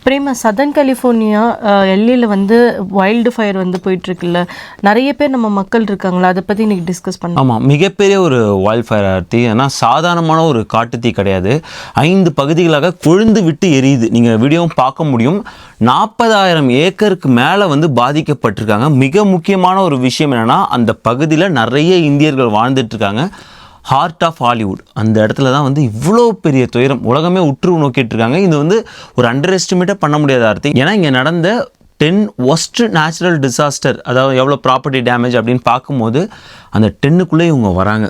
Prema, southern California எல்ஏல வந்து wild fire வந்து போயிட்டுருக்குல்ல, நிறைய பேர் நம்ம மக்கள் இருக்காங்களா, அதை பற்றி இன்றைக்கி டிஸ்கஸ் பண்ணலாம். ஆமாம், மிகப்பெரிய ஒரு வைல்ட் ஃபயர் ஆர்த்தி. ஏன்னா சாதாரணமான ஒரு காட்டுத்தீ கிடையாது. 5 பகுதிகளாக கொழுந்து விட்டு எரியுது. நீங்கள் வீடியோவும் பார்க்க முடியும். 40,000 ஏக்கருக்கு மேலே வந்து பாதிக்கப்பட்டிருக்காங்க. மிக முக்கியமான ஒரு விஷயம் என்னென்னா, அந்த பகுதியில் நிறைய இந்தியர்கள் வாழ்ந்துட்டுருக்காங்க. ஹார்ட் ஆஃப் ஹாலிவுட் அந்த இடத்துல தான் வந்து இவ்வளோ பெரிய துயரம் உலகமே உற்று நோக்கிட்டு இருக்காங்க. இது வந்து ஒரு அண்டர் எஸ்டிமேட்டே பண்ண முடியாத ஆர்த்தி. ஏன்னா இங்கே நடந்த 10 ஒஸ்ட் நேச்சுரல் டிசாஸ்டர், அதாவது எவ்வளோ ப்ராப்பர்ட்டி டேமேஜ் அப்படின்னு பார்க்கும்போது அந்த 10க்குள்ளே இவங்க வராங்க.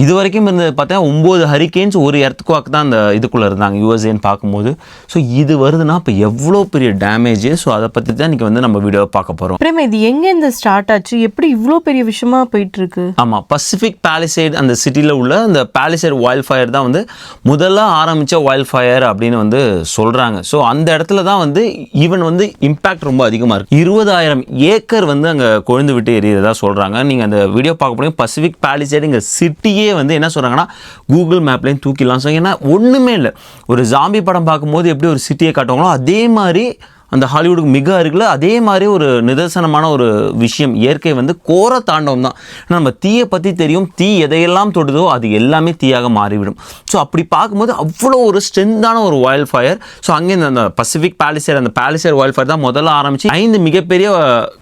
இது வரைக்கும் இருந்தது பார்த்தா 9 ஹரிக்கேன்ஸ், ஒரு எர்த்குவாக் தான் அந்த இதுக்குள்ளே இருந்தாங்க யூஎஸ்ஏன்னு பார்க்கும்போது. ஸோ இது வருதுன்னா இப்போ எவ்வளோ பெரிய டேமேஜ். ஸோ அதை பற்றி தான் இன்றைக்கி வந்து நம்ம வீடியோவை பார்க்க போகிறோம். பிரேமா, இது எங்கே இந்த ஸ்டார்ட் ஆச்சு, எப்படி இவ்வளோ பெரிய விஷயமா போயிட்டுருக்கு? ஆமாம், பசிபிக் பாலிசைட் அந்த சிட்டியில் உள்ள அந்த பாலிசைட் வைல்ட் ஃபயர் தான் வந்து முதல்ல ஆரம்பித்த வைல்ட் ஃபயர் அப்படின்னு வந்து சொல்கிறாங்க. ஸோ அந்த இடத்துல தான் வந்து ஈவன் வந்து இம்பேக்ட் ரொம்ப அதிகமாக இருக்குது. 20,000 ஏக்கர் வந்து அங்கே கொழுந்து விட்டு எரியறதா சொல்கிறாங்க. நீங்கள் அந்த வீடியோ பார்க்க முடியும். பசிபிக் பாலிசைடு இங்கே சிட்டியே வந்து என்ன சொல்கிறாங்கன்னா கூகுள் மேப்லேயும் தூக்கிடலாம். ஸோ ஏன்னா ஒன்றுமே இல்லை, ஒரு ஜாம்பி படம் பார்க்கும்போது எப்படி ஒரு சிட்டியை காட்டுவாங்களோ அதே மாதிரி அந்த ஹாலிவுட்டுக்கு மிக அருகில் அதே மாதிரி ஒரு நிதர்சனமான ஒரு விஷயம். இயற்கை வந்து கோர தாண்டவம் தான். நம்ம தீயை பற்றி தெரியும், தீ எதையெல்லாம் தொடுதோ அது எல்லாமே தீயாக மாறிவிடும். ஸோ அப்படி பார்க்கும்போது அவ்வளோ ஒரு ஸ்ட்ரென்த்தான ஒரு வைல்ட் ஃபயர். ஸோ அங்கே அந்த பசிபிக் பாலிசேர், அந்த பாலிசேர் வைல்ட் ஃபயர் தான் முதல்ல ஆரம்பித்து 5 மிகப்பெரிய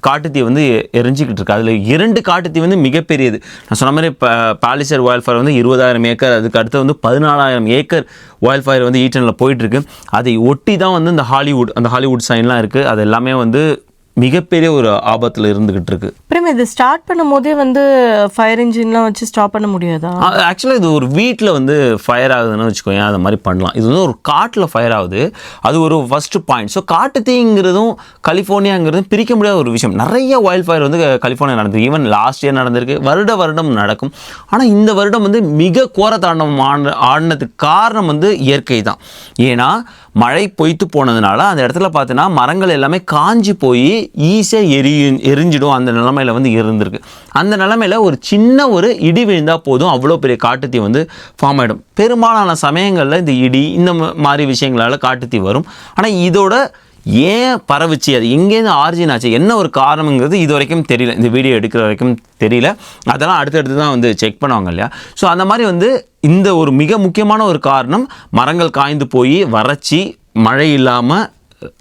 காட்டுத்தீ வந்து எரிஞ்சிக்கிட்டு இருக்கு. அதில் 2 காட்டுத்தீ வந்து மிகப்பெரியது. நான் சொன்ன மாதிரி பாலிசேர் வைல்ட் ஃபயர் வந்து 20,000 ஏக்கர், அதுக்கு அடுத்து வந்து 14,000 ஏக்கர் வைல்ட் ஃபயர் வந்து ஈட்டனில் போயிட்டுருக்கு. அதை ஒட்டி தான் வந்து இந்த ஹாலிவுட் சைன்லாம் இருக்குது. அது எல்லாமே வந்து மிகப்பெரிய ஒரு ஆபத்தில் இருந்துகிட்டு இருக்கு. அப்புறம் இது ஸ்டார்ட் பண்ணும் போதே வந்து ஃபயர் இன்ஜின்லாம் வச்சு ஸ்டாப் பண்ண முடியாதா? ஆக்சுவலாக இது ஒரு வீட்டில் வந்து ஃபயர் ஆகுதுன்னு வச்சுக்கோங்க, அது மாதிரி பண்ணலாம். இது வந்து ஒரு காட்டில் ஃபயர் ஆகுது, அது ஒரு ஃபஸ்ட்டு பாயிண்ட். ஸோ காட்டுத்தீங்கிறதும் கலிஃபோர்னியாங்கிறதும் பிரிக்க முடியாத ஒரு விஷயம். நிறைய வைல்ட் ஃபயர் வந்து கலிஃபோர்னியா நடந்திருக்கு. ஈவன் லாஸ்ட் இயர் நடந்திருக்கு, வருடம் நடக்கும். ஆனால் இந்த வருடம் வந்து மிக கோரத்தாண்டம் ஆடினதுக்கு காரணம் வந்து இயற்கை தான். ஏன்னா மழை பொய்த்து போனதுனால அந்த இடத்துல பார்த்தீங்கன்னா மரங்கள் எல்லாமே காஞ்சி போய் ஈஸியாக எரிஞ்சிடும். அந்த நிலைமையில் வந்து இருந்திருக்கு. அந்த நிலைமையில் ஒரு சின்ன ஒரு இடி விழுந்தால் போதும், அவ்வளோ பெரிய காட்டுத்தீ வந்து ஃபார்ம் ஆகிடும். பெரும்பாலான சமயங்களில் இந்த இடி இந்த மாதிரி விஷயங்களால் காட்டுத்தீ வரும். ஆனால் இதோட ஏன் பரவுச்சு, அது எங்கேருந்து ஆரிஜின் ஆச்சு, என்ன ஒரு காரணங்கிறது இது வரைக்கும் தெரியல. இந்த வீடியோ எடுக்கிற வரைக்கும் தெரியல. அதெல்லாம் அடுத்தடுத்து தான் வந்து செக் பண்ணுவாங்க இல்லையா. ஸோ அந்த மாதிரி வந்து இந்த ஒரு மிக முக்கியமான ஒரு காரணம், மரங்கள் காய்ந்து போய் வறட்சி, மழை இல்லாமல்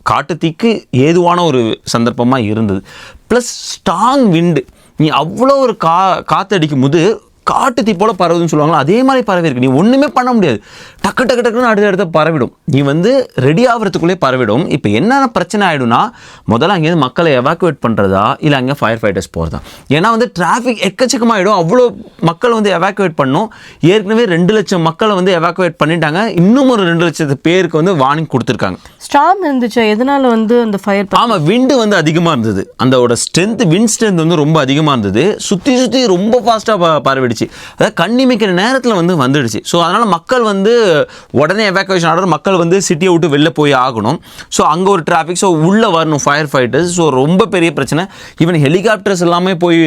காட்டுத்தீக்கு ஏதுவான ஒரு சந்தர்ப்பமாக இருந்தது. ப்ளஸ் ஸ்ட்ராங் விண்டு. நீ அவ்வளோ ஒரு காற்றடிக்கும் போது காட்டுத்தீ போல் பரவுதுன்னு சொல்லுவாங்களா, அதே மாதிரி பரவி இருக்கு. நீ ஒன்றுமே பண்ண முடியாது, டக்குன்னு அடுத்த பரவிடும். நீ வந்து ரெடி ஆகிறதுக்குள்ளே பரவிடும். இப்போ என்னென்ன பிரச்சனை ஆகிடும்னா, முதல்ல அங்கேருந்து மக்களை எவாக்குவேட் பண்ணுறதா இல்லை அங்கே ஃபயர் ஃபைட்டர்ஸ் போகிறதா. ஏன்னா வந்து டிராஃபிக் எக்கச்சக்கமாகிடும். அவ்வளோ மக்கள் வந்து எவாக்குவேட் பண்ணணும். ஏற்கனவே 2 லட்சம் மக்களை வந்து எவாக்குவேட் பண்ணிட்டாங்க. இன்னும் ஒரு 2 லட்சத்து பேருக்கு வந்து வார்னிங் கொடுத்துருக்காங்க. ஸ்டார்ம் இருந்துச்சு, எதனால வந்து அந்த ஃபயர்? ஆமாம், விண்டு வந்து அதிகமாக இருந்தது. அதோட விண்ட் ஸ்ட்ரென்த் வந்து ரொம்ப அதிகமாக இருந்தது. சுற்றி ரொம்ப ஃபாஸ்ட்டாக பரவிடுச்சு. அதாவது கண்ணிமைக்கிற நேரத்தில் வந்து வந்துடுச்சு. ஸோ அதனால் மக்கள் வந்து உடனே எவாக்குவேஷன் ஆர்டர், மக்கள் வந்து சிட்டியை விட்டு வெளில போய் ஆகணும். ஸோ அங்கே ஒரு டிராஃபிக், ஸோ உள்ளே வரணும் ஃபயர் ஃபைட்டர்ஸ். ஸோ ரொம்ப பெரிய பிரச்சனை. ஈவன் ஹெலிகாப்டர்ஸ் எல்லாமே போய்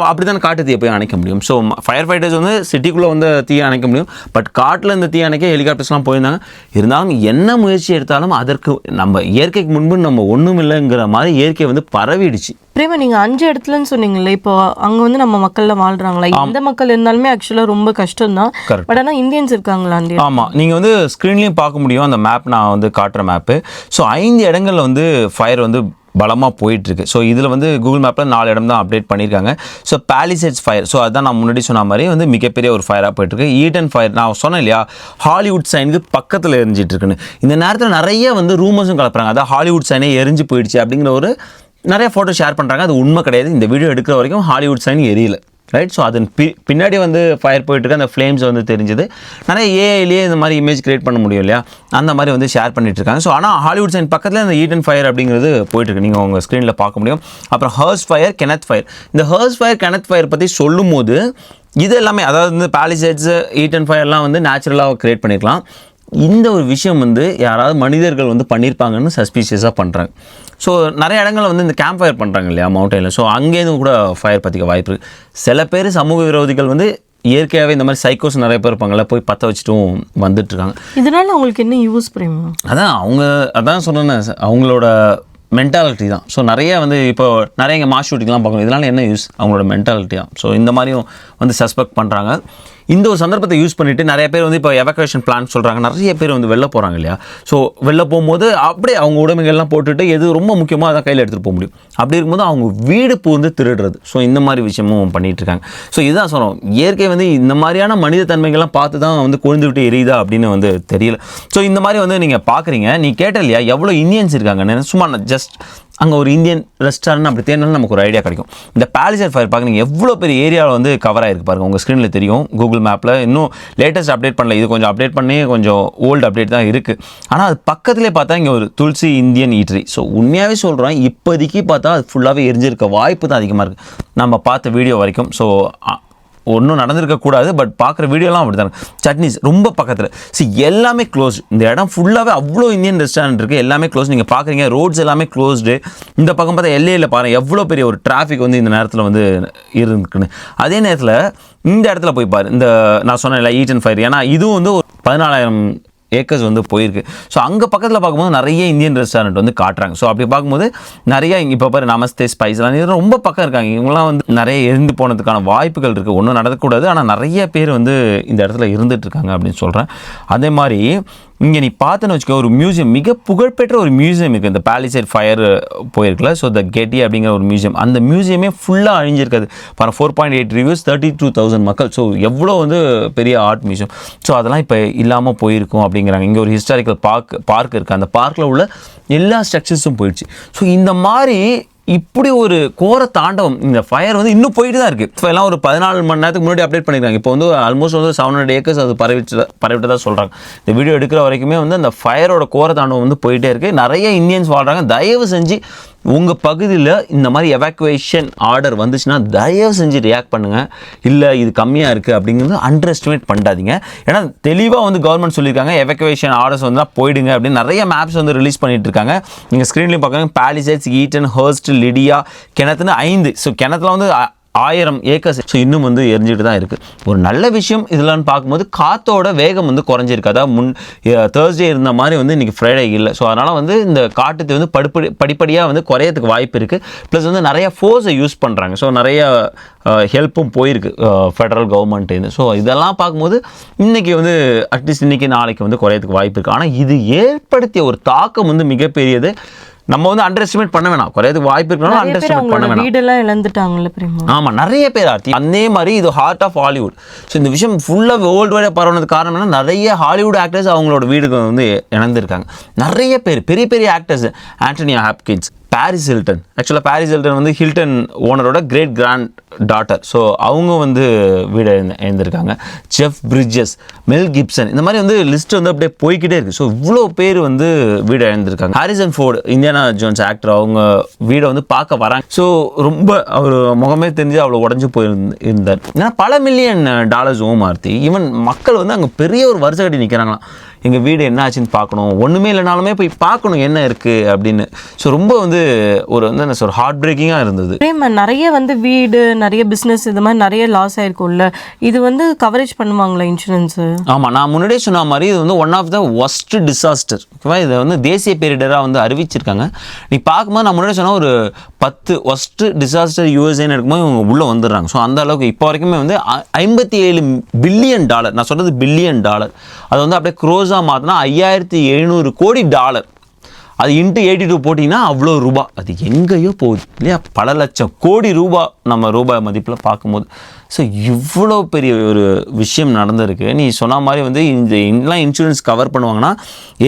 அப்படி தான் காட்டு போய் அணைக்க முடியும். ஸோ ஃபயர் ஃபைட்டர்ஸ் வந்து சிட்டிக்குள்ளே வந்து தீயை அணைக்க முடியும். பட் காட்டில் இந்த தீ அணைக்க ஹெலிகாப்டர்ஸ்லாம் போயிருந்தாங்க. இருந்தாலும் என்ன முயற்சி எடுத்தாலும் அதற்கு நம்ம இயற்கைக்கு முன்பு நம்ம ஒன்றும் இல்லைங்கிற மாதிரி இயற்கை வந்து பரவிடுச்சு. பிரேமா, நீங்கள் 5 இடத்துலன்னு சொன்னீங்களே, இப்போ அங்கே வந்து நம்ம மக்கள்லாம் வாழ்கிறாங்களா? எந்த மக்கள் இருந்தாலுமே ஆக்சுவலாக ரொம்ப கஷ்டம் தான். பட் ஆனால் இந்தியன்ஸ் இருக்காங்களா? ஆமாம், நீங்கள் வந்து ஸ்க்ரீன்லேயும் பார்க்க முடியும் அந்த மேப், நான் வந்து காட்டுற மேப்பு. ஸோ 5 இடங்களில் வந்து ஃபயர் வந்து பலமாக போயிட்டுருக்கு. ஸோ இதில் வந்து கூகுள் மேப்பில் 4 இடம் தான் அப்டேட் பண்ணியிருக்காங்க. ஸோ பாலிசேட்ஸ் ஃபயர், ஸோ அதுதான் நான் முன்னாடி சொன்ன மாதிரி வந்து மிகப்பெரிய ஒரு ஃபயராக போயிட்டுருக்கு. ஈட்டன் ஃபயர், நான் சொன்னேன் இல்லையா, ஹாலிவுட் சைனுக்கு பக்கத்தில் எரிஞ்சிட்டு இருக்குன்னு. இந்த நேரத்தில் நிறைய வந்து ரூமர்ஸும் கலப்புறாங்க. அதாவது ஹாலிவுட் சைனே எரிஞ்சு போயிடுச்சு அப்படிங்கிற ஒரு நிறைய ஃபோட்டோ ஷேர் பண்ணுறாங்க. அது உண்மை கிடையாது. இந்த வீடியோ எடுக்கிற வரைக்கும் ஹாலிவுட் சைன் எரியல, ரைட். ஸோ அதன் பின்னாடி வந்து ஃபயர் போயிட்டுருக்கு. அந்த ஃப்ளேம்ஸ் வந்து தெரிஞ்சுது. நிறைய ஏஐலேயே இந்த மாதிரி இமேஜ் கிரியேட் பண்ண முடியும் இல்லையா, அந்த மாதிரி வந்து ஷேர் பண்ணிட்டுருக்காங்க. ஸோ ஆனால் ஹாலிவுட் சைன் பக்கத்தில் அந்த ஈட்டன் ஃபயர் அப்படிங்கிறது போயிட்டுருக்கு, நீங்கள் உங்கள் ஸ்க்ரீனில் பார்க்க முடியும். அப்புறம் ஹர்ஸ் ஃபயர், கெனத் ஃபயர். இந்த ஹர்ஸ் ஃபயர், கெனத் ஃபயர் பற்றி சொல்லும் போது இது எல்லாமே, அதாவது வந்து பாலிசேட்ஸ், ஈட்டன் ஃபயர்லாம் வந்து நேச்சுரலாக கிரியேட் பண்ணியிருக்கலாம். இந்த ஒரு விஷயம் வந்து யாராவது மனிதர்கள் வந்து பண்ணியிருப்பாங்கன்னு சஸ்பீஷியஸாக பண்ணுறாங்க. ஸோ நிறைய இடங்களில் வந்து இந்த கேம்ப் ஃபயர் பண்ணுறாங்க இல்லையா மவுண்டனில். ஸோ அங்கேருந்து கூட ஃபயர் பற்றிக்க வாய்ப்பு இருக்குது. சில பேர் சமூக விரோதிகள் வந்து இயற்கையாகவே இந்த மாதிரி சைக்கோஸ் நிறைய பேர் இருப்பாங்கள்ல, போய் பற்ற வச்சுட்டும் வந்துட்டுருக்காங்க. இதனால அவங்களுக்கு என்ன யூஸ் பிரேமா? அதான் சொன்னேன், அவங்களோட மென்டாலிட்டி தான். ஸோ நிறைய வந்து இப்போ நிறைய இங்கே மாஸ் ஷூட்டிங்லாம் பார்க்கணும், இதனால் என்ன யூஸ்? அவங்களோட மென்டாலிட்டி தான். ஸோ இந்த மாதிரியும் வந்து சஸ்பெக்ட் பண்ணுறாங்க. இந்த ஒரு சந்தர்ப்பத்தை யூஸ் பண்ணிவிட்டு நிறைய பேர் வந்து இப்போ எவாக்குவேஷன் பிளான் சொல்கிறாங்க. நிறைய பேர் வந்து வெளில போகிறாங்க இல்லையா? ஸோ வெளில போகும்போது அப்படியே அவங்க உடைமைகள்லாம் போட்டுட்டு எது ரொம்ப முக்கியமாக அதான் கையில் எடுத்துகிட்டு போக முடியும். அப்படி இருக்கும்போது அவங்க வீடு பூந்து திருடுறது. ஸோ இந்த மாதிரி விஷயமும் பண்ணிகிட்ருக்காங்க. ஸோ இதுதான் சொல்கிறோம், இயற்கை வந்து இந்த மாதிரியான மனித தன்மைகள்லாம் பார்த்து தான் வந்து கொழுந்து விட்டு எரியுதா அப்படின்னு வந்து தெரியல. ஸோ இந்த மாதிரி வந்து நீங்கள் பார்க்குறீங்க, நீ கேட்ட இல்லையா எவ்வளோ இந்தியன்ஸ் இருக்காங்கன்னு. சும்மா ஜஸ்ட் அங்கே ஒரு இந்தியன் ரெஸ்டாரண்ட் அப்படி தேடினாலும் நமக்கு ஒரு ஐடியா கிடைக்கும். இந்த பாலிசேட் ஃபயர் பார்க்குறீங்க எவ்வளோ பெரிய ஏரியாவில் வந்து கவர் ஆகிருக்கு பாருங்கள், உங்கள் ஸ்க்ரீனில் தெரியும். கூகுள் மேப்பில் இன்னும் லேட்டஸ்ட் அப்டேட் பண்ணல, இது கொஞ்சம் அப்டேட் பண்ணி கொஞ்சம் ஓல்டு அப்டேட் தான் இருக்குது. ஆனால் அது பக்கத்துலேயே பார்த்தா இங்கே ஒரு துளசி இந்தியன் ஈட்ரி. ஸோ உண்மையாகவே சொல்கிறோம், இப்போதைக்கு பார்த்தா அது ஃபுல்லாகவே எரிஞ்சிருக்க வாய்ப்பு தான் அதிகமாக இருக்குது நம்ம பார்த்த வீடியோ வரைக்கும். ஸோ ஒன்றும் நடந்திருக்கக்கூடாது, பட் பார்க்குற வீடியோலாம் அப்படி தானே. சட்னிஸ் ரொம்ப பக்கத்தில். எல்லாமே க்ளோஸ். இந்த இடம் ஃபுல்லாகவே அவ்வளோ இந்தியன் ரெஸ்டாரண்ட் இருக்குது, எல்லாமே க்ளோஸ். நீங்கள் பார்க்குறீங்க ரோட்ஸ் எல்லாமே க்ளோஸ்டு. இந்த பக்கம் பார்த்தா எல்லையில் பாருங்கள் எவ்வளோ பெரிய ஒரு டிராஃபிக் வந்து இந்த நேரத்தில் வந்து இருக்குன்னு. அதே நேரத்தில் இந்த இடத்துல போய் பாரு, இந்த நான் சொன்னேன் ஈட் அண்ட் ஃபயர், ஏன்னா இதுவும் வந்து ஒரு 14,000 ஏக்கர்ஸ் வந்து போயிருக்கு. ஸோ அங்கே பக்கத்தில் பார்க்கும்போது நிறைய இந்தியன் ரெஸ்டாரண்ட் வந்து காட்டுறாங்க. ஸோ அப்படி பார்க்கும்போது நிறைய இங்கே இப்போ பாரு நமஸ்தே ஸ்பைஸ்லாம் இது ரொம்ப பக்கம் இருக்காங்க. இவங்களாம் வந்து நிறைய இருந்து போனதுக்கான வாய்ப்புகள் இருக்குது. ஒன்றும் நடக்கக்கூடாது, ஆனால் நிறைய பேர் வந்து இந்த இடத்துல இருந்துட்டு இருக்காங்க அப்படின்னு சொல்கிறேன். அதே மாதிரி இங்கே நீ பார்த்துன்னு வச்சுக்கோ, ஒரு மியூசியம், மிக புகழ்பெற்ற ஒரு மியூசியம் இருக்குது. இந்த பாலிசேட் ஃபயர் போயிருக்குல்ல, ஸோ த கெட்டி அப்படிங்கிற ஒரு மியூசியம். அந்த மியூசியமே ஃபுல்லாக அழிஞ்சிருக்காது. 4.8 ரிவ்யூஸ், 32,000 மக்கள். ஸோ எவ்வளோ வந்து பெரிய ஆர்ட் மியூசியம். ஸோ அதெல்லாம் இப்போ இல்லாமல் போயிருக்கும் அப்படிங்கிறாங்க. இங்கே ஒரு ஹிஸ்டாரிக்கல் பார்க் இருக்குது, அந்த பார்க்கில் உள்ள எல்லா ஸ்ட்ரக்சர்ஸும் போயிடுச்சு. ஸோ இந்த மாதிரி இப்படி ஒரு கோர தாண்டவம், இந்த ஃபயர் வந்து இன்னும் போயிட்டு தான் இருக்குது. ஸோ எல்லாம் ஒரு 14 மணி நேரத்துக்கு முன்னாடி அப்டேட் பண்ணியிருக்காங்க. இப்போ வந்து ஆல்மோஸ்ட் வந்து 700 ஏக்கர்ஸ் அது பரவிட்டு தான் சொல்கிறாங்க. இந்த வீடியோ எடுக்கிற வரைக்குமே வந்து அந்த ஃபயரோட கோர தாண்டவம் வந்து போயிட்டே இருக்குது. நிறைய இந்தியன்ஸ் வாழ்கிறாங்க. தயவு செஞ்சு உங்கள் பகுதியில் இந்த மாதிரி எவாக்குவேஷன் ஆர்டர் வந்துச்சுன்னா தயவு செஞ்சு ரியாக்ட் பண்ணுங்கள். இல்லை இது கம்மியாக இருக்குது அப்படிங்கிறது அண்டர் எஸ்டிமேட் பண்ணாதீங்க. ஏன்னா தெளிவாக வந்து கவர்மெண்ட் சொல்லியிருக்காங்க எவாக்குவேஷன் ஆர்டர்ஸ் வந்து போயிடுங்க அப்படின்னு நிறைய மேப்ஸ் வந்து ரிலீஸ் பண்ணிட்டு இருக்காங்க. நீங்கள் ஸ்க்ரீன்லேயும் பார்க்குறாங்க பாலிசேட்ஸ், ஈட்டன், ஹர்ஸ்ட், லிடியா, கிணத்துன்னு 5. ஸோ கிணத்துல வந்து 1000 ஏக்கர்ஸ். ஸோ இன்னும் வந்து எரிஞ்சிட்டு தான் இருக்குது. ஒரு நல்ல விஷயம் இதெல்லாம் பார்க்கும்போது காற்றோட வேகம் வந்து குறைஞ்சிருக்கு. அதாவது தேர்ஸ்டே இருந்த மாதிரி வந்து இன்றைக்கி ஃப்ரைடே இல்லை. ஸோ அதனால் வந்து இந்த காட்டுத்தை வந்து படிப்படியாக வந்து குறையறதுக்கு வாய்ப்பு இருக்குது. ப்ளஸ் வந்து நிறையா ஃபோர்ஸை யூஸ் பண்ணுறாங்க. ஸோ நிறைய ஹெல்ப்பும் போயிருக்கு ஃபெடரல் கவர்மெண்ட்டு. ஸோ இதெல்லாம் பார்க்கும்போது இன்றைக்கி வந்து அட்லீஸ்ட் இன்றைக்கி நாளைக்கு வந்து குறையறதுக்கு வாய்ப்பு இருக்குது. ஆனால் இது ஏற்படுத்திய ஒரு தாக்கம் வந்து மிகப்பெரியது. நம்ம வந்து அண்டர் எஸ்டிமேட் பண்ண வேணாம், குறையதுக்கு வாய்ப்பு இருக்கணும், அண்டர் எஸ்டிமேட் பண்ண வேணாம். வீடெல்லாம் இழந்துட்டாங்கல்ல பிரேமா. ஆமாம், நிறைய பேர் ஆர்த்தி. அதே மாதிரி இது ஹார்ட் ஆஃப் ஹாலிவுட். ஸோ இந்த விஷயம் ஃபுல்லாக வேர்ல்டு வைடாக பரவுனதுக்கு காரணம் என்ன, நிறைய ஹாலிவுட் ஆக்டர்ஸ் அவங்களோட வீடுகள் வந்து இழந்திருக்காங்க. நிறைய பேர் பெரிய பெரிய actors, Anthony Hopkins, Paris Hilton. ஆக்சுவலாக பாரிஸ் ஹில்டன் வந்து ஹில்டன் ஓனரோட கிரேட் கிராண்ட் டாட்டர். ஸோ அவங்க வந்து வீடு எழுந்திருக்காங்க. ஜெஃப் பிரிட்ஜஸ், மெல் கிப்சன், இந்த மாதிரி வந்து லிஸ்ட் வந்து அப்படியே போய்கிட்டே இருக்குது. ஸோ இவ்வளோ பேர் வந்து வீடு எழுந்திருக்காங்க. Harrison Ford, Indiana Jones actor, அவங்க வீடை வந்து பார்க்க வராங்க. ஸோ ரொம்ப அவர் முகமே தெரிஞ்சு அவ்வளோ உடஞ்சி போயிருந்தார். ஏன்னா பல மில்லியன் டாலர்ஸ் ஓமார்த்தி. ஈவன் மக்கள் வந்து அங்கே பெரிய ஒரு வருஷ கட்டி நிற்கிறாங்களாம், எங்கள் வீடு என்ன ஆச்சுன்னு பார்க்கணும், ஒன்றுமே இல்லைனாலுமே போய் பார்க்கணும் என்ன இருக்குது அப்படின்னு. ஸோ ரொம்ப வந்து ஒரு வந்து என்ன சொல்ற ஹார்ட் பிரேக்கிங்காக இருந்தது. நிறைய வந்து வீடு, நிறைய பிஸ்னஸ், இது மாதிரி நிறைய லாஸ் ஆயிருக்கும்ல, இது வந்து கவரேஜ் பண்ணுவாங்களா இன்சூரன்ஸு? ஆமாம், நான் முன்னாடியே சொன்ன மாதிரி இது வந்து one of the worst disaster. ஓகேவா, இதை வந்து தேசிய பேரிடராக வந்து அறிவிச்சிருக்காங்க. நீ பார்க்கும்போது நான் முன்னாடி சொன்னால் ஒரு 10 ஒஸ்ட் டிசாஸ்டர் யூஎஸ்ஏன்னு எடுக்கும்போது இவங்க உள்ளே வந்துடுறாங்க. ஸோ அந்த அளவுக்கு இப்போ வரைக்குமே வந்து $57 பில்லியன், நான் சொல்கிறது $பில்லியன், அது வந்து அப்படியே க்ரோஸாக மாற்றினா $5700 கோடி. அது இன்ட்டு 82 போட்டிங்கன்னா அவ்வளோ ரூபா, அது எங்கேயோ போகுது இல்லையா, பல லட்சம் கோடி ரூபா நம்ம ரூபாய் மதிப்பில் பார்க்கும்போது. ஸோ இவ்வளோ பெரிய ஒரு விஷயம் நடந்திருக்கு. நீ சொன்ன மாதிரி வந்து இந்த எல்லாம் இன்சூரன்ஸ் கவர் பண்ணுவாங்கன்னா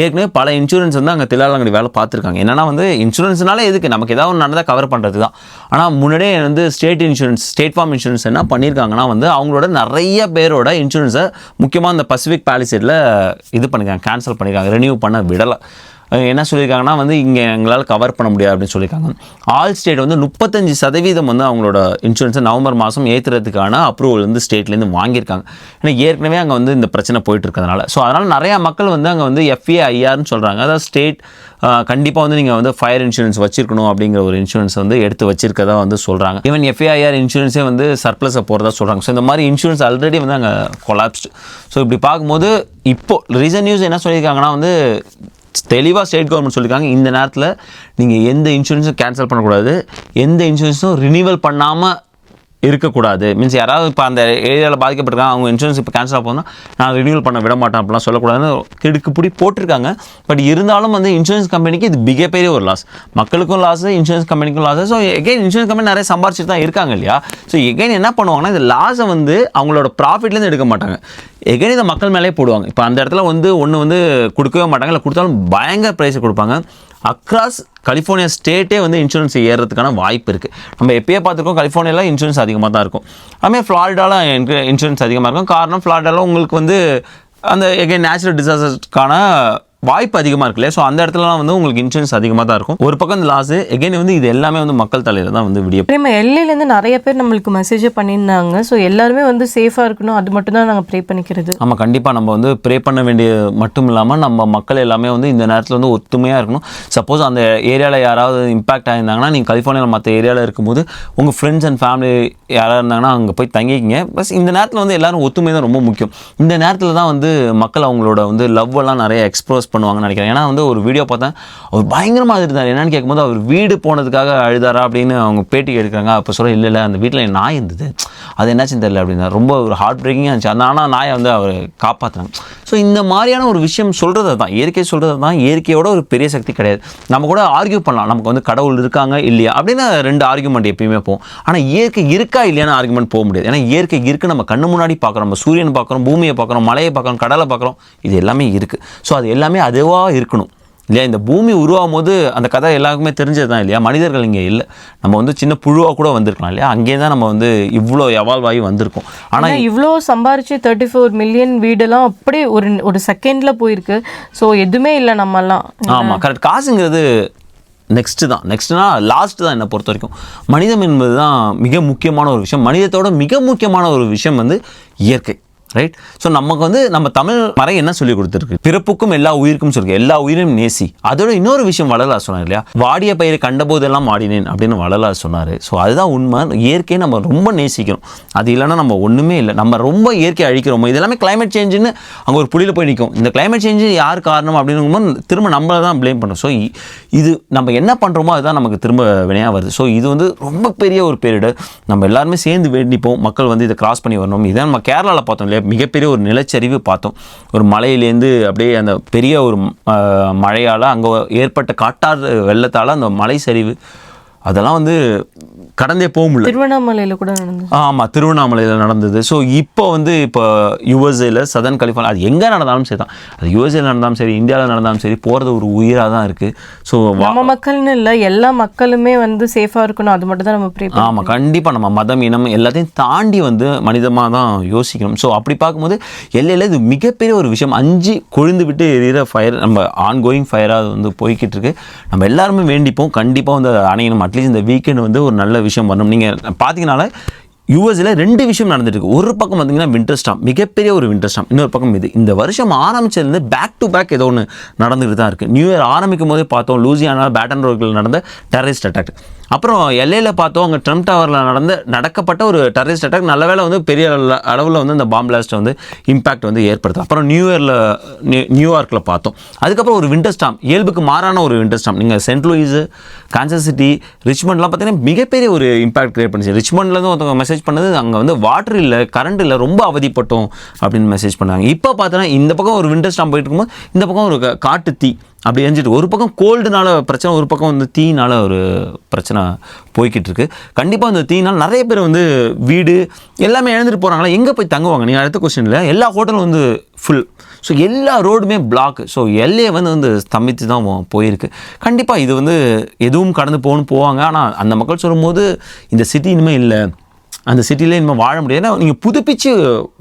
ஏற்கனவே பல இன்சூரன்ஸ் வந்து அங்கே தில்லாலங்கடி வேலை பார்த்துருக்காங்க. என்னென்னா வந்து இன்சூரன்ஸ்னால எதுக்கு, நமக்கு ஏதாவது ஒன்று நடந்தால் கவர் பண்ணுறது தான். ஆனால் முன்னாடியே வந்து ஸ்டேட் ஃபார்ம் இன்சூரன்ஸ் என்ன பண்ணியிருக்காங்கன்னா வந்து அவங்களோட நிறைய பேரோட இன்சூரன்ஸை முக்கியமாக இந்த பசிபிக் பாலிசேடில் இது பண்ணியிருக்காங்க, கேன்சல் பண்ணியிருக்காங்க, ரெனியூ பண்ண விடலை. என்ன சொல்லியிருக்காங்கன்னா வந்து இங்கே எங்களால் கவர் பண்ண முடியாது அப்படின்னு சொல்லியிருக்காங்க. ஆல் ஸ்டேட் வந்து 35% வந்து அவங்களோட இன்சூரன்ஸை நவம்பர் மாதம் ஏற்றுறதுக்கான அப்ரூவல் வந்து ஸ்டேட்லேருந்து வாங்கியிருக்காங்க. ஏன்னா ஏற்கனவே அங்கே வந்து இந்த பிரச்சனை போயிட்டு இருக்கிறதுனால. ஸோ அதனால் நிறையா மக்கள் வந்து அங்கே வந்து FAIRனு சொல்கிறாங்க. அதாவது ஸ்டேட் கண்டிப்பாக வந்து நீங்கள் வந்து ஃபயர் இன்சூரன்ஸ் வச்சிருக்கணும் அப்படிங்கிற ஒரு இன்சூரன்ஸ் வந்து எடுத்து வச்சிருக்கதா வந்து சொல்கிறாங்க. ஈவன் FAIR இன்சூரன்ஸே வந்து சர்ப்ளஸை போகிறதா சொல்கிறாங்க. ஸோ இந்த மாதிரி இன்சூரன்ஸ் ஆல்ரெடி வந்து அங்கே கொலாப்ஸ்டு. ஸோ இப்படி பார்க்கும்போது இப்போது ரீசன்ட் நியூஸ் என்ன சொல்லியிருக்காங்கன்னா வந்து தெளிவாக ஸ்டேட் கவர்மெண்ட் சொல்லியிருக்காங்க, இந்த நேரத்தில் நீங்கள் எந்த இன்சூரன்ஸும் கேன்சல் பண்ணக்கூடாது, எந்த இன்சூரன்ஸும் ரினிவல் பண்ணாமல் இருக்கக்கூடாது. மீன்ஸ் யாராவது இப்போ அந்த ஏரியாவில் பாதிக்கப்பட்டிருக்காங்க, அவங்க இன்சூரன்ஸ் இப்போ கேன்சல் ஆகுதுன்னா நான் ரினியூவல் பண்ண விட மாட்டேன் அப்படிலாம் சொல்லக்கூடாதுன்னு திடுக்குப்பிடி போட்டிருக்காங்க. பட் இருந்தாலும் வந்து இன்சூரன்ஸ் கம்பெனிக்கு இது மிகப்பெரிய ஒரு லாஸ். மக்களுக்கும் லாஸ், இன்சூரன்ஸ் கம்பெனிக்கும் loss. So again insurance company நிறைய சம்பாரிச்சிட்டு தான் இருக்காங்க இல்லையா. ஸோ எகைன் என்ன பண்ணுவாங்கன்னா இந்த லாஸை வந்து அவங்களோட ப்ராஃபிட்லேருந்து எடுக்க மாட்டாங்க, எகைன் இதை மக்கள் மேலே போடுவாங்க. இப்போ அந்த இடத்துல வந்து ஒன்று வந்து கொடுக்கவே மாட்டாங்க, இல்லை கொடுத்தாலும் பயங்கர ப்ரைஸை கொடுப்பாங்க. அக்ராஸ் கலிஃபோர்னியா ஸ்டேட்டே வந்து இன்சூரன்ஸ் ஏறுறதுக்கான வாய்ப்பு இருக்குது. நம்ம எப்பயே பார்த்துருக்கோம் கலிஃபோர்னியாவில் இன்சூரன்ஸ் அதிகமாக தான் இருக்கும். அதுமாதிரி ஃப்ளாரிடாவில் இன்சூரன்ஸ் அதிகமாக இருக்கும். காரணம் ஃப்ளாரிடாவில் உங்களுக்கு வந்து அந்த எகைன் நேச்சுரல் டிசாஸ்டர்ஸ்க்கான வாய்ப்பு அதிகமாக இருக்குல்ல. ஸோ அந்த இடத்துலலாம் வந்து உங்களுக்கு இன்சூரன்ஸ் அதிகமாக தான் இருக்கும். ஒரு பக்கம் இந்த லாஸ், எகைன் வந்து இது எல்லாமே வந்து மக்கள் தலையில் தான் வந்து விடிய. நம்ம எல்லையிலேருந்து நிறைய பேர் நம்மளுக்கு மெசேஜ் பண்ணியிருந்தாங்க. ஸோ எல்லாருமே வந்து சேஃபாக இருக்கணும், அது மட்டும் தான் நாங்கள் ப்ரே பண்ணிக்கிறது. ஆமாம், கண்டிப்பாக நம்ம வந்து ப்ரே பண்ண வேண்டிய மட்டும் இல்லாமல் நம்ம மக்கள் எல்லாமே வந்து இந்த நேரத்தில் வந்து ஒத்துமையாக இருக்கணும். சப்போஸ் அந்த ஏரியாவில் யாராவது இம்பாக்ட் ஆகியிருந்தாங்கன்னா நீங்கள் கலிஃபோர்னியாவில் மற்ற ஏரியாவில் இருக்கும்போது உங்கள் ஃப்ரெண்ட்ஸ் அண்ட் ஃபேமிலி யாராவது இருந்தாங்கன்னா அங்கே போய் தங்கிக்கிங்க. பஸ் இந்த நேரத்தில் வந்து எல்லோரும் ஒத்துமை தான் ரொம்ப முக்கியம். இந்த நேரத்தில் தான் வந்து மக்கள் அவங்களோட வந்து லவ் எல்லாம் நிறைய எக்ஸ்ப்ரெஸ் பண்ணுவாங்கன்னு நினைக்கிறேன். ஏன்னா வந்து ஒரு வீடியோ பார்த்தேன், அவர் பயங்கரமாக இருந்தார். என்னன்னு கேட்கும்போது அவர் வீடு போனதுக்காக அழுதாரா அப்படின்னு அவங்க பேட்டி எடுக்கிறாங்க. அப்போ சொல்ல இல்லை அந்த வீட்டில் என் நாய் இருந்தது, அது என்னாச்சுன்னு தெரியல அப்படின்னா ரொம்ப ஒரு ஹார்ட் பிரேக்கிங்காக இருந்துச்சு. அந்த ஆனால் நாயை வந்து அவர் காப்பாற்றினாங்க. ஸோ இந்த மாதிரியான ஒரு விஷயம் சொல்கிறது தான், இயற்கை சொல்கிறது தான். இயற்கையோட ஒரு பெரிய சக்தி கிடையாது. நம்ம கூட ஆர்கியூ பண்ணலாம், நமக்கு வந்து கடவுள் இருக்காங்க இல்லையா அப்படின்னு 2 ஆர்கியூமெண்ட் எப்பயுமே போகும். ஆனால் இயற்கை இருக்கா இல்லையான்னு ஆர்கியூமெண்ட் போக முடியாது. ஏன்னா இயற்கை இருக்குது, நம்ம கண்ணு முன்னாடி பார்க்குறோம், நம்ம சூரியன் பார்க்குறோம், பூமியை பார்க்குறோம், மலையை பார்க்குறோம், கடலை பார்க்குறோம், இது எல்லாமே இருக்குது. ஸோ அது எல்லாமே அதுவாக இருக்கணும் இல்லையா. இந்த பூமி உருவாகும் போது அந்த கதை எல்லாருக்குமே தெரிஞ்சது தான் இல்லையா. மனிதர்கள் இங்கே இல்லை, நம்ம வந்து சின்ன புழுவாக கூட வந்திருக்கலாம் இல்லையா. அங்கே தான் நம்ம வந்து இவ்வளோ எவால்வ் ஆகி வந்திருக்கோம். ஆனால் இவ்வளோ சம்பாரிச்சு 34 மில்லியன் வீடெல்லாம் அப்படியே ஒரு செகண்டில் போயிருக்கு. ஸோ எதுவுமே இல்லை நம்மெல்லாம். ஆமாம், கரெக்ட். காசுங்கிறது நெக்ஸ்ட்னா லாஸ்ட் தான் என்னை பொறுத்த வரைக்கும். மனிதம் என்பது தான் மிக முக்கியமான ஒரு விஷயம். மனிதத்தோட மிக முக்கியமான ஒரு விஷயம் வந்து இயற்கை, ரைட். ஸோ நமக்கு வந்து நம்ம தமிழ் மறை என்ன சொல்லி கொடுத்துருக்கு, பிறப்புக்கும் எல்லா உயிருக்கும் சொல்லிருக்கு, எல்லா உயிரும் நேசி. அதோட இன்னொரு விஷயம் வள்ளலார் சொன்னார் இல்லையா, வாடிய பயிரை கண்டபோதெல்லாம் வாடினேன் அப்படின்னு வள்ளலார் சொன்னார். ஸோ அதுதான் உண்மை. இயற்கையை நம்ம ரொம்ப நேசிக்கணும். அது இல்லைன்னா நம்ம ஒன்றுமே இல்லை. நம்ம ரொம்ப இயற்கையை அழிக்கிறோம். இது எல்லாமே கிளைமேட் சேஞ்சுன்னு அங்கே ஒரு புள்ளியில் போய் நிற்கும். இந்த கிளைமேட் சேஞ்சு யார் காரணம் அப்படிங்கும்போது திரும்ப நம்மளை தான் ப்ளேம் பண்ணுறோம். ஸோ இது நம்ம என்ன பண்ணுறோமோ அதுதான் நமக்கு திரும்ப வினையாக வருது. ஸோ இது வந்து ரொம்ப பெரிய ஒரு பேரிடர். நம்ம எல்லாருமே சேர்ந்து வேண்டிப்போம் மக்கள் வந்து இதை கிராஸ் பண்ணி வரணும். இதை நம்ம கேரளாவில் பார்த்தோம் இல்லையா, மிகப்பெரிய ஒரு நிலச்சரிவு பார்த்தோம். ஒரு மலையிலேருந்து அப்படியே அந்த பெரிய ஒரு மழையால் அங்கே ஏற்பட்ட காட்டாறு வெள்ளத்தால் அந்த மலை சரிவு அதெல்லாம் வந்து கடந்தே போக முடியல. திருவண்ணாமலையில் கூட நடந்தது. ஆமாம், திருவண்ணாமலையில் நடந்தது. ஸோ இப்போ யுஎஸ்ஏல சதர்ன் கலிஃபோர்னியா, அது எங்கே நடந்தாலும் சரி தான், அது யுஎஸ்ஏல நடந்தாலும் சரி, இந்தியாவில் நடந்தாலும் சரி, போகிறது ஒரு உயிராக தான் இருக்குது. ஸோ நம்ம மக்கள்னு இல்லை, எல்லா மக்களுமே வந்து சேஃபாக இருக்கணும், அது மட்டும் தான் நம்ம ப்ரே பண்ணணும். ஆமாம், கண்டிப்பாக நம்ம மதம் இனம் எல்லாத்தையும் தாண்டி வந்து மனிதமாக தான் யோசிக்கணும். ஸோ அப்படி பார்க்கும்போது எல்லையில் இது மிகப்பெரிய ஒரு விஷயம். 5 கொழுந்து விட்டு எரிகிற ஃபயர், நம்ம ஆன்கோயிங் ஃபயராக வந்து போய்கிட்டு இருக்கு. நம்ம எல்லாருமே வேண்டிப்போம் கண்டிப்பாக வந்து அணையணும். அட்லீஸ்ட் இந்த வீக்கெண்ட் வந்து ஒரு நல்ல விஷயம் வரணும். நீங்கள் பார்த்தீங்கனால யூஎஸ்ல 2 விஷயம் நடந்துட்டு இருக்கு. ஒரு பக்கம் பார்த்தீங்கன்னா வின்டர் ஸ்டார்ம், மிகப்பெரிய ஒரு வின்டர் ஸ்டார்ம். இன்னொரு பக்கம் இந்த வருஷம் ஆரம்பிச்சதுலேருந்து பேக் டு பேக் ஏதோ ஒன்று நடந்துகிட்டு தான் இருக்குது. நியூ இயர் ஆரம்பிக்கும் போதே பார்த்தோம் லூசியானா பேட்டன் ரோக்கில் நடந்த டெரரிஸ்ட் அட்டாக். அப்புறம் எல்ஏல பார்த்தோம் அங்கே ட்ரம்ப் டவரில் நடக்கப்பட்ட ஒரு டெரரிஸ்ட் அட்டாக். நல்ல வேளை வந்து பெரிய அளவில் வந்து இந்த பாம் பிளாஸ்ட்டை வந்து இம்பாக்ட் வந்து ஏற்படுத்தும். அப்புறம் நியூயார்க்கில் பார்த்தோம். அதுக்கப்புறம் ஒரு வின்டர் ஸ்டார்ம், இயல்புக்கு மாறான ஒரு வின்டர் ஸ்டார்ம். நீங்கள் சென்ட் லூயிஸ், கான்சஸ் சிட்டி, ரிச்மண்ட்லாம் பார்த்தீங்கன்னா மிகப்பெரிய ஒரு இம்பாக்ட் கிரியேட் பண்ணிச்சு. ரிச்மண்ட்லேருந்து ஒருத்தவங்க மெசேஜ் பண்ணது அங்கே வந்து வாட்டர் இல்லை, கரண்ட் இல்லை, ரொம்ப அவதிப்பட்டோம் அப்படின்னு மெசேஜ் பண்ணாங்க. இப்போ பார்த்தோன்னா இந்த பக்கம் ஒரு வின்டர் ஸ்டார்ம் போயிட்டு இருக்கும்போது இந்த பக்கம் ஒரு காட்டு தீ அப்படி எரிஞ்சிட்டு, ஒரு பக்கம் கோல்டுனால பிரச்சனை, ஒரு பக்கம் வந்து தீயினால் ஒரு பிரச்சனை போய்கிட்டு இருக்கு. கண்டிப்பாக அந்த தீயினால் நிறைய பேர் வந்து வீடு எல்லாமே இழந்துட்டு போகிறாங்களா, எங்கே போய் தங்குவாங்க? நீங்கள் அடுத்த கொஸ்டின் இல்லை, எல்லா ஹோட்டலும் வந்து ஃபுல். ஸோ எல்லா ரோடுமே பிளாக். ஸோ எல்லையை வந்து ஸ்தம்பித்து தான் போயிருக்கு. கண்டிப்பாக இது வந்து எதுவும் கடந்து போவாங்க. ஆனால் அந்த மக்கள் சொல்லும்போது இந்த சிட்டி இனிமேல் இல்லை, அந்த சிட்டிலே இனிமேல் வாழ முடியாது. ஏன்னா நீங்கள் புதுப்பிச்சு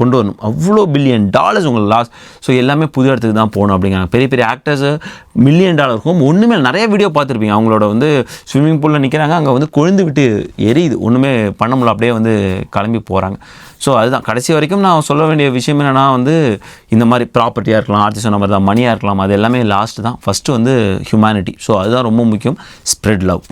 கொண்டு வரணும், அவ்வளோ $1 பில்லியன் உங்களுக்கு லாஸ். ஸோ எல்லாமே புது இடத்துக்கு தான் போகணும் அப்படிங்கிறாங்க. பெரிய பெரிய ஆக்டர்ஸு $1 மில்லியன் ஹோம் ஒன்றுமே நிறைய வீடியோ பார்த்துருப்பீங்க. அவங்களோட வந்து ஸ்விம்மிங் பூலில் நிற்கிறாங்க, அங்கே வந்து கொழுந்து விட்டு எரியுது, ஒன்றுமே பண்ண முடியல, அப்படியே வந்து கிளம்பி போகிறாங்க. ஸோ அதுதான் கடைசி வரைக்கும் நான் சொல்ல வேண்டிய விஷயம் என்னென்னா வந்து இந்த மாதிரி ப்ராப்பர்ட்டியாக இருக்கலாம், ஆர்த்தி சொன்ன மாதிரி தான் மணியாக இருக்கலாம், அது எல்லாமே லாஸ்ட்டு தான். ஃபஸ்ட்டு வந்து ஹியூமனிட்டி. ஸோ அதுதான் ரொம்ப முக்கியம். Spread love.